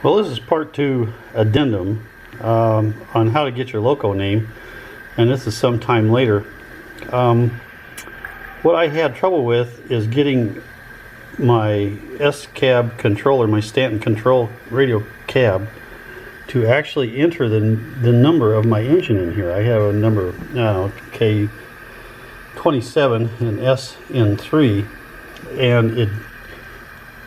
Well, this is part 2 addendum on how to get your loco name, and this is sometime later. What I had trouble with is getting my SCAB controller, my Stanton control radio cab, to actually enter the number of my engine in here. I have a number, K27 and Sn3, and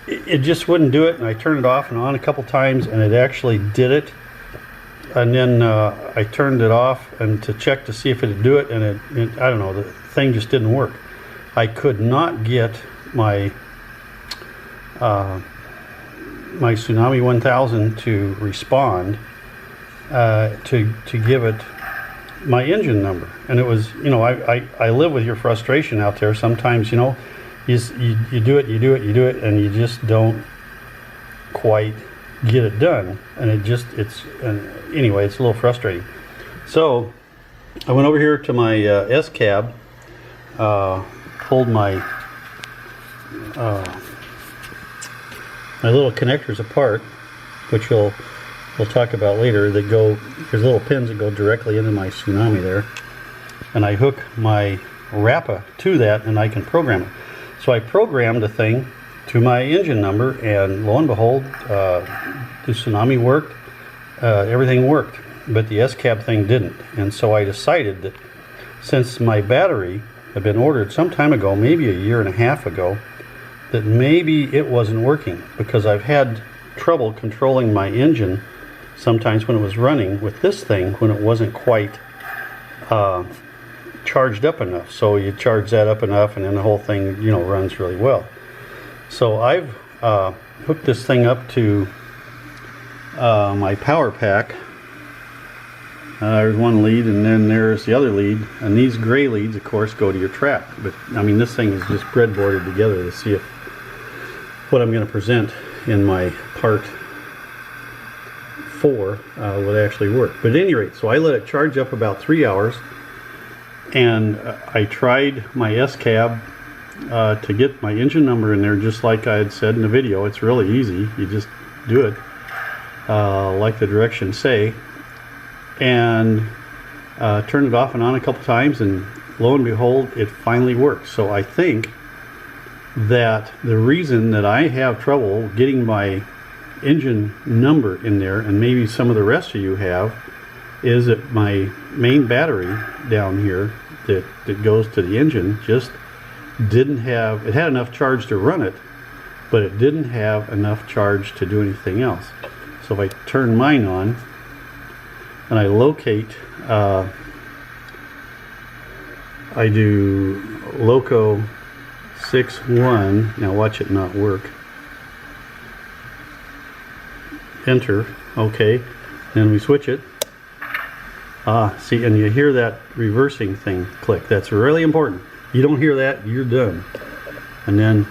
it just wouldn't do it, and I turned it off and on a couple times, and it actually did it. And then I turned it off and to check to see if it would do it, and it I don't know, the thing just didn't work. I could not get my my Tsunami 1000 to respond to give it my engine number. And it was, I live with your frustration out there sometimes. You do it, and you just don't quite get it done, and anyway, it's a little frustrating. So I went over here to my SCAB, pulled my my little connectors apart, which we'll talk about later. That go, there's little pins that go directly into my Tsunami there, and I hook my Rappa to that, and I can program it. So I programmed the thing to my engine number, and lo and behold, the Tsunami worked, everything worked, but the SCAB thing didn't. And so I decided that since my battery had been ordered some time ago, maybe a year and a half ago, that maybe it wasn't working, because I've had trouble controlling my engine sometimes when it was running with this thing when it wasn't quite charged up enough. So you charge that up enough, and then the whole thing runs really well. So I've hooked this thing up to my power pack. There's one lead, and then there's the other lead, and these gray leads of course go to your track. But I mean, this thing is just breadboarded together to see if what I'm going to present in my part 4 would actually work. But at any rate, so I let it charge up about 3 hours, and I tried my SCAB to get my engine number in there, just like I had said in the video. It's really easy. You just do it like the directions say, and turn it off and on a couple times, and lo and behold, it finally works. So I think that the reason that I have trouble getting my engine number in there, and maybe some of the rest of you have, is that my main battery down here that goes to the engine just didn't have, it had enough charge to run it, but it didn't have enough charge to do anything else. So if I turn mine on and I locate, I do loco 6.1, now watch it not work, enter, okay, then we switch it. See, and you hear that reversing thing click. That's really important. You don't hear that, you're done. And then,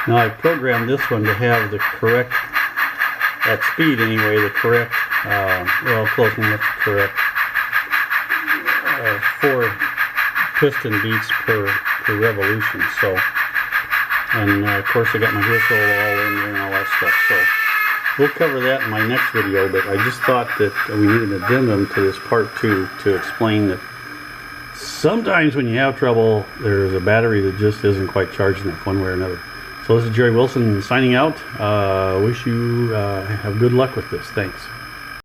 now I programmed this one to have the correct, at speed anyway, the correct, well, close enough to correct, 4 piston beats per revolution. So, and of course I got my whistle all in there and all that stuff. So we'll cover that in my next video, but I just thought that we needed an addendum to this part 2 to explain that sometimes when you have trouble, there's a battery that just isn't quite charged enough one way or another. So this is Jerry Wilson signing out. Wish you have good luck with this. Thanks.